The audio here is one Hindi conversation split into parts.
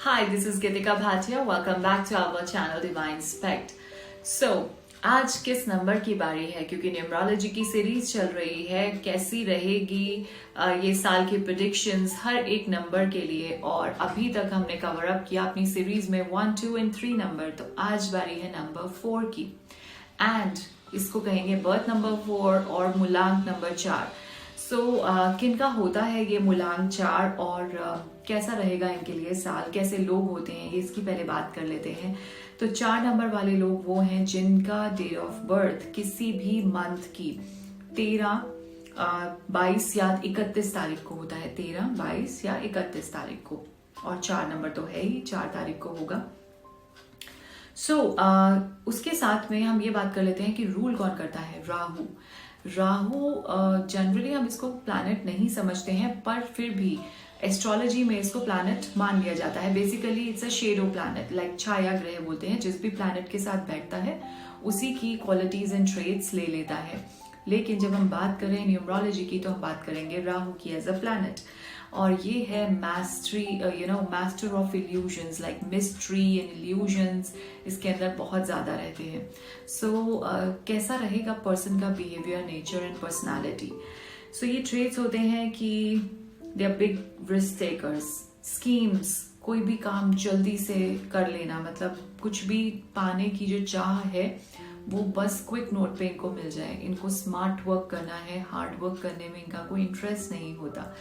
Hi, this is Gitika Bhatia. Welcome back to our channel Divine Spect. So, आज किस नंबर की बारी है, क्योंकि न्यूमरोलॉजी की सीरीज चल रही है, कैसी रहेगी ये साल की प्रेडिक्शंस हर एक नंबर के लिए। और अभी तक हमने कवर अप किया अपनी सीरीज में 1, 2 और 3 नंबर। तो आज बारी है नंबर 4 की, एंड इसको कहेंगे बर्थ नंबर 4 और मूलांक नंबर 4। किनका होता है ये मूलांक 4 और कैसा रहेगा इनके लिए साल, कैसे लोग होते हैं, इसकी पहले बात कर लेते हैं। तो 4 नंबर वाले लोग वो हैं जिनका डेट ऑफ बर्थ किसी भी मंथ की 13, 22 या 31 तारीख को होता है। 13, 22 या 31 तारीख को, और 4 नंबर तो है ही, 4 तारीख को होगा। उसके साथ में हम ये बात कर लेते हैं कि रूल कौन करता है। राहु जनरली हम इसको प्लैनेट नहीं समझते हैं, पर फिर भी एस्ट्रोलॉजी में इसको प्लैनेट मान लिया जाता है। Basically it's a shadow planet, like छाया ग्रह बोलते हैं। जिस भी प्लैनेट के साथ बैठता है उसी की क्वालिटीज एंड ट्रेट्स ले लेता है। लेकिन जब हम बात करें न्यूमरोलॉजी की, तो हम बात करेंगे राहु की एज अ प्लैनेट, और ये है मैस्ट्री, master of illusions, like mystery and illusions इसके अंदर बहुत ज्यादा रहते हैं। कैसा रहेगा पर्सन का बिहेवियर, नेचर एंड पर्सनालिटी। ये ट्रेट्स होते हैं कि they are big risk takers, schemes, कोई भी काम जल्दी से कर लेना, मतलब कुछ भी पाने की जो चाह है वो बस क्विक नोट पे इनको मिल जाए। इनको स्मार्ट वर्क करना है, हार्ड वर्क करने में इनका कोई इंटरेस्ट नहीं होता।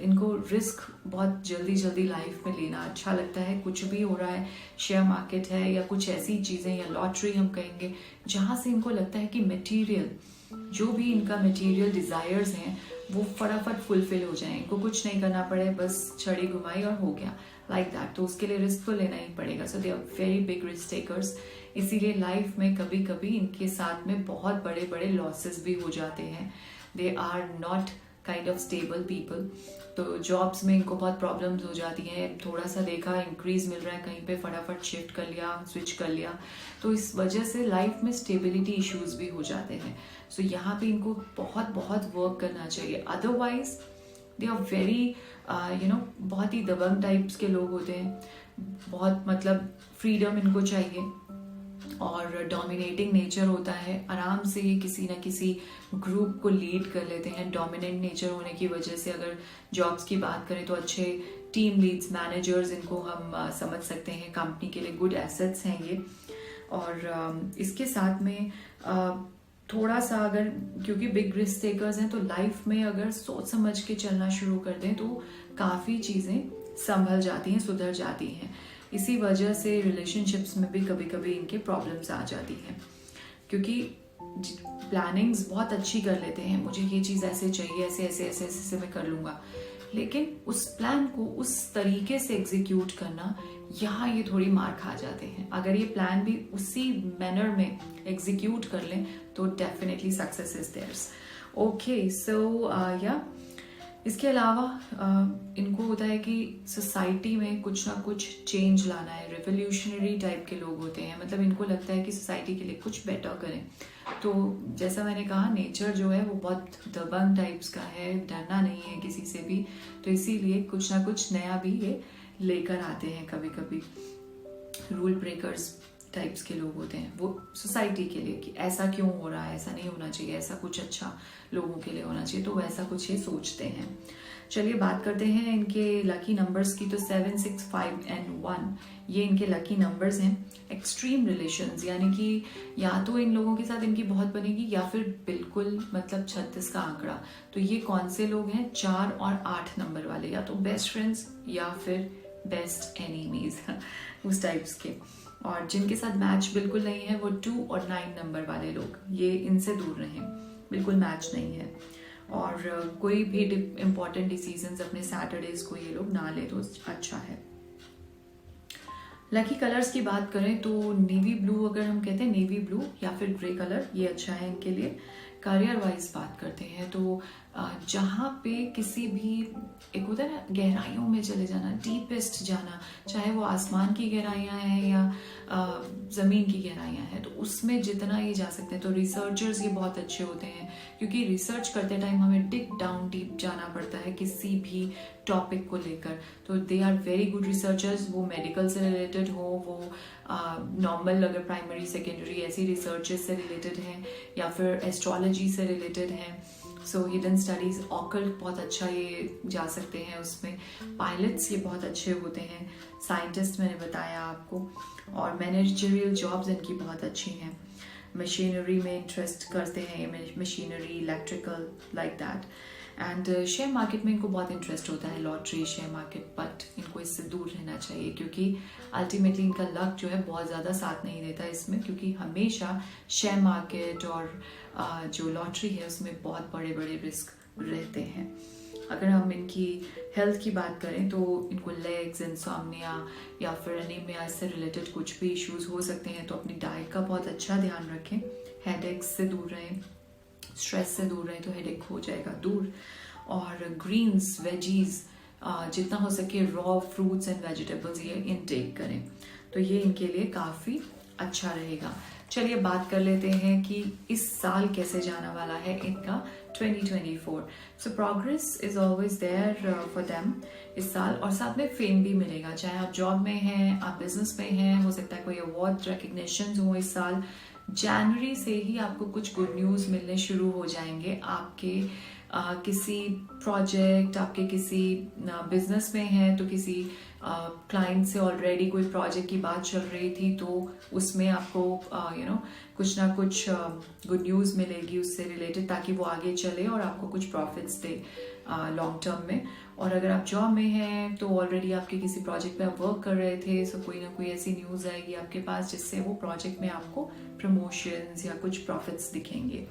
इनको रिस्क बहुत जल्दी जल्दी लाइफ में लेना अच्छा लगता है। कुछ भी हो रहा है, शेयर मार्केट है या कुछ ऐसी चीजें, या लॉटरी हम कहेंगे, जहां से इनको लगता है कि मटेरियल, जो भी इनका मटेरियल डिजायर्स हैं वो फटाफट फुलफिल हो जाए, इनको कुछ नहीं करना पड़े, बस छड़ी घुमाई और हो गया, लाइक दैट। तो उसके लिए रिस्क तो लेना ही पड़ेगा। They are very big risk takers. इसीलिए लाइफ में कभी कभी इनके साथ में बहुत बड़े बड़े लॉसेस भी हो जाते हैं। They are not kind of stable people. तो जॉब्स में इनको बहुत प्रॉब्लम्स हो जाती हैं। थोड़ा सा देखा इंक्रीज मिल रहा है कहीं पे, फटाफट शिफ्ट कर लिया, स्विच कर लिया, तो इस वजह से लाइफ में स्टेबिलिटी इश्यूज भी हो जाते हैं। यहाँ पे इनको बहुत बहुत वर्क करना चाहिए। अदरवाइज दे आर वेरी बहुत ही दबंग टाइप्स के लोग होते हैं। बहुत मतलब फ्रीडम इनको चाहिए, और डोमिनेटिंग नेचर होता है। आराम से ये किसी न किसी ग्रुप को लीड कर लेते हैं। डोमिनेंट नेचर होने की वजह से अगर जॉब्स की बात करें तो अच्छे टीम लीड्स, मैनेजर्स इनको हम समझ सकते हैं। कंपनी के लिए गुड एसेट्स हैं ये। और इसके साथ में थोड़ा सा अगर, क्योंकि बिग रिस्क टेकर्स हैं, तो लाइफ में अगर सोच समझ के चलना शुरू कर दें तो काफ़ी चीज़ें संभल जाती हैं, सुधर जाती हैं। इसी वजह से रिलेशनशिप्स में भी कभी कभी इनके प्रॉब्लम्स आ जाती हैं, क्योंकि प्लानिंग्स बहुत अच्छी कर लेते हैं। मुझे ये चीज़ ऐसे चाहिए, ऐसे ऐसे ऐसे ऐसे मैं कर लूँगा, लेकिन उस प्लान को उस तरीके से एग्जीक्यूट करना, यहाँ ये थोड़ी मार खा जाते हैं। अगर ये प्लान भी उसी मैनर में एग्जीक्यूट कर लें तो डेफिनेटली सक्सेस इज देयर्स। इसके अलावा इनको होता है कि सोसाइटी में कुछ ना कुछ चेंज लाना है। रिवोल्यूशनरी टाइप के लोग होते हैं, मतलब इनको लगता है कि सोसाइटी के लिए कुछ बेटर करें। तो जैसा मैंने कहा, नेचर जो है वो बहुत दबंग टाइप्स का है, डरना नहीं है किसी से भी। तो इसीलिए कुछ ना कुछ नया भी ये लेकर आते हैं कभी कभी। रूल ब्रेकर्स टाइप्स के लोग होते हैं वो सोसाइटी के लिए, कि ऐसा क्यों हो रहा है, ऐसा नहीं होना चाहिए, ऐसा कुछ अच्छा लोगों के लिए होना चाहिए, तो वैसा कुछ ये सोचते हैं। चलिए बात करते हैं इनके लकी नंबर्स की। तो 7, 6, 5 and 1 ये इनके लकी नंबर्स हैं। एक्सट्रीम रिलेशंस, यानी कि या तो इन लोगों के साथ इनकी बहुत बनेगी, या फिर बिल्कुल मतलब 36 का आंकड़ा। तो ये कौन से लोग हैं? 4 और 8 नंबर वाले, या तो बेस्ट फ्रेंड्स या फिर बेस्ट एनिमीज उस टाइप्स के। और जिनके साथ मैच बिल्कुल नहीं है वो 2 और 9 नंबर वाले लोग, ये इनसे दूर रहें, बिल्कुल मैच नहीं है। और कोई भी इम्पोर्टेंट डिसीजंस अपने सैटरडेज को ये लोग ना ले तो अच्छा है। लकी कलर्स की बात करें तो नेवी ब्लू, अगर हम कहते हैं नेवी ब्लू या फिर ग्रे कलर, ये अच्छा है इनके लिए। करियर वाइज बात करते हैं तो जहाँ पे किसी भी, एक होता है ना गहराइयों में चले जाना, डीपेस्ट जाना, चाहे वो आसमान की गहराइयाँ हैं या ज़मीन की गहराइयाँ हैं, तो उसमें जितना ये जा सकते हैं। तो रिसर्चर्स ये बहुत अच्छे होते हैं, क्योंकि रिसर्च करते टाइम हमें डिग डाउन डीप जाना पड़ता है किसी भी टॉपिक को लेकर। तो they are very good researchers, वो मेडिकल से रिलेटेड हो, वो नॉर्मल अगर प्राइमरी सेकेंडरी ऐसी रिसर्चेस से रिलेटेड हैं, या फिर एस्ट्रोलॉजी से रिलेटेड हैं। सो हिडन स्टडीज, ऑकल्ट बहुत अच्छा ये जा सकते हैं उसमें। पायलट्स ये बहुत अच्छे होते हैं। साइंटिस्ट मैंने बताया आपको, और मैनेजरियल जॉब्स इनकी बहुत अच्छी हैं। मशीनरी में इंटरेस्ट करते हैं ये, machinery, electrical, like that. And share market में इनको बहुत इंटरेस्ट होता है, लॉटरी, शेयर मार्केट, बट इनको इससे दूर रहना चाहिए, क्योंकि अल्टीमेटली इनका लक जो है बहुत ज़्यादा साथ नहीं देता इसमें, क्योंकि हमेशा शेयर मार्केट और जो लॉटरी है उसमें बहुत बड़े बड़े रिस्क रहते हैं। अगर हम इनकी हेल्थ की बात करें तो इनको लेग्स, इंसोम्निया या फिर एनीमिया, इससे रिलेटेड कुछ भी इश्यूज हो सकते हैं। तो अपनी डाइट का बहुत अच्छा ध्यान रखें, हेडेक्स से दूर रहें, स्ट्रेस से दूर रहें तो हेडेक हो जाएगा दूर। और ग्रीन्स, वेजीज, जितना हो सके रॉ फ्रूट्स एंड वेजिटेबल्स ये इनटेक करें, तो ये इनके लिए काफ़ी अच्छा रहेगा। चलिए बात कर लेते हैं कि इस साल कैसे जाने वाला है इनका 2024। So progress is always there for them इस साल, और साथ में फेम भी मिलेगा। चाहे आप जॉब में हैं, आप बिजनेस में हैं, हो सकता है कोई अवार्ड रिकग्निशन हो इस साल। जनवरी से ही आपको कुछ गुड न्यूज़ मिलने शुरू हो जाएंगे। आपके किसी प्रोजेक्ट, आपके किसी बिजनेस में है तो किसी क्लाइंट से ऑलरेडी कोई प्रोजेक्ट की बात चल रही थी, तो उसमें आपको कुछ ना कुछ गुड न्यूज़ मिलेगी उससे रिलेटेड, ताकि वो आगे चले और आपको कुछ प्रॉफिट्स दे लॉन्ग टर्म में। और अगर आप जॉब में हैं तो ऑलरेडी आपके किसी प्रोजेक्ट पे आप वर्क कर रहे थे, सो कोई ना कोई ऐसी न्यूज़ आएगी आपके पास जिससे वो प्रोजेक्ट में आपको प्रमोशंस या कुछ प्रॉफिट्स दिखेंगे।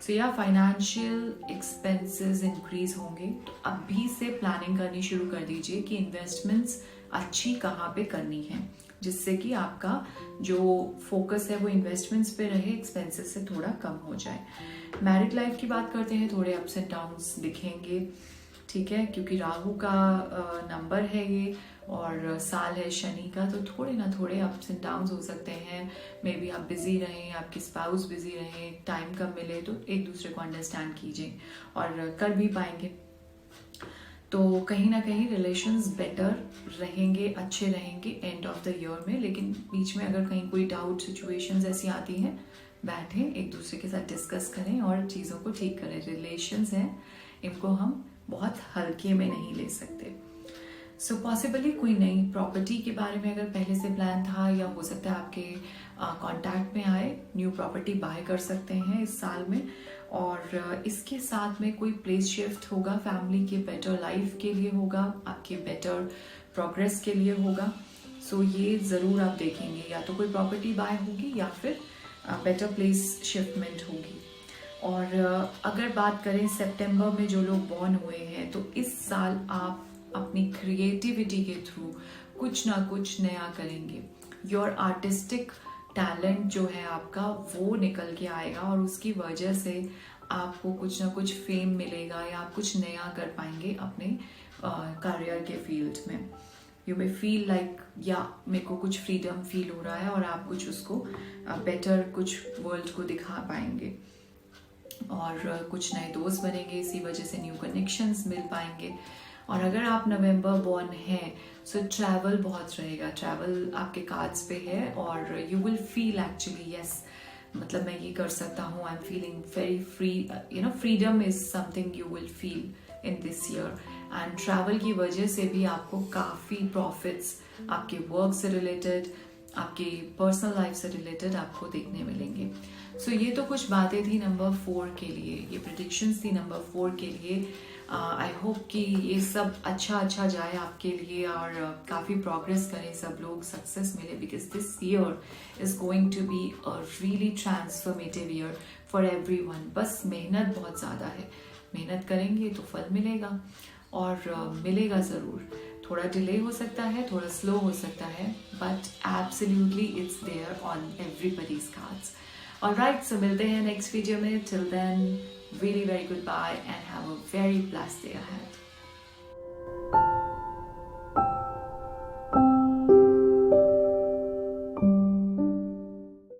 सो या फाइनेंशियल एक्सपेंसेस इंक्रीज होंगे, तो अभी से प्लानिंग करनी शुरू कर दीजिए कि इन्वेस्टमेंट्स अच्छी कहाँ पे करनी है, जिससे कि आपका जो फोकस है वो इन्वेस्टमेंट्स पे रहे, एक्सपेंसेस से थोड़ा कम हो जाए। मैरिड लाइफ की बात करते हैं, थोड़े अप्स एंड डाउन्स दिखेंगे, ठीक है, क्योंकि राहु का नंबर है ये और साल है शनि का, तो थोड़े ना थोड़े अप्स एंड डाउन्स हो सकते हैं। मे बी आप बिजी रहें, आपकी स्पाउस बिजी रहें, टाइम कम मिले, तो एक दूसरे को अंडरस्टैंड कीजिए और कर भी पाएंगे। तो कहीं ना कहीं रिलेशंस बेटर रहेंगे, अच्छे रहेंगे एंड ऑफ द ईयर में। लेकिन बीच में अगर कहीं कोई डाउट सिचुएशंस ऐसी आती हैं, बैठें, एक दूसरे के साथ डिस्कस करें और चीज़ों को ठीक करें। रिलेशंस हैं, इनको हम बहुत हल्के में नहीं ले सकते। सो पॉसिबली कोई नई प्रॉपर्टी के बारे में अगर पहले से प्लान था, या हो सकता है आपके कांटेक्ट में आए, न्यू प्रॉपर्टी बाय कर सकते हैं इस साल में। और इसके साथ में कोई प्लेस शिफ्ट होगा, फैमिली के बेटर लाइफ के लिए होगा, आपके बेटर प्रोग्रेस के लिए होगा। सो ये ज़रूर आप देखेंगे, या तो कोई प्रॉपर्टी बाय होगी या फिर बेटर प्लेस शिफ्टमेंट होगी। और अगर बात करें सितंबर में जो लोग बॉर्न हुए हैं, तो इस साल आप अपनी क्रिएटिविटी के थ्रू कुछ ना कुछ नया करेंगे। योर आर्टिस्टिक टैलेंट जो है आपका, वो निकल के आएगा और उसकी वजह से आपको कुछ ना कुछ फेम मिलेगा, या आप कुछ नया कर पाएंगे अपने करियर के फील्ड में। यू मे फील लाइक, या मेरे को कुछ फ्रीडम फील हो रहा है, और आप कुछ उसको बेटर कुछ वर्ल्ड को दिखा पाएंगे। और कुछ नए दोस्त बनेंगे, इसी वजह से न्यू कनेक्शंस मिल पाएंगे। और अगर आप नवंबर बॉर्न हैं, सो ट्रैवल बहुत रहेगा, ट्रैवल आपके कार्ड्स पे है, और you will feel actually yes, मतलब मैं ये कर सकता हूँ, I am feeling very free, freedom is something you will feel in this year. And travel की वजह से भी आपको काफ़ी प्रॉफिट्स आपके वर्क से रिलेटेड, आपके पर्सनल लाइफ से रिलेटेड आपको देखने मिलेंगे। सो ये तो कुछ बातें थी नंबर 4 के लिए, ये प्रेडिक्शंस थी नंबर 4 के लिए। आई होप कि ये सब अच्छा जाए आपके लिए, और काफ़ी प्रोग्रेस करें सब लोग, सक्सेस मिले, because this year is going to be a really transformative year for everyone. बस मेहनत बहुत ज़्यादा है, मेहनत करेंगे तो फल मिलेगा, और मिलेगा ज़रूर। थोड़ा डिले हो सकता है, थोड़ा स्लो हो सकता है, but absolutely it's there on everybody's cards. Alright, so मिलते हैं नेक्स्ट वीडियो में। Till then, really very goodbye and have a very blessed day ahead.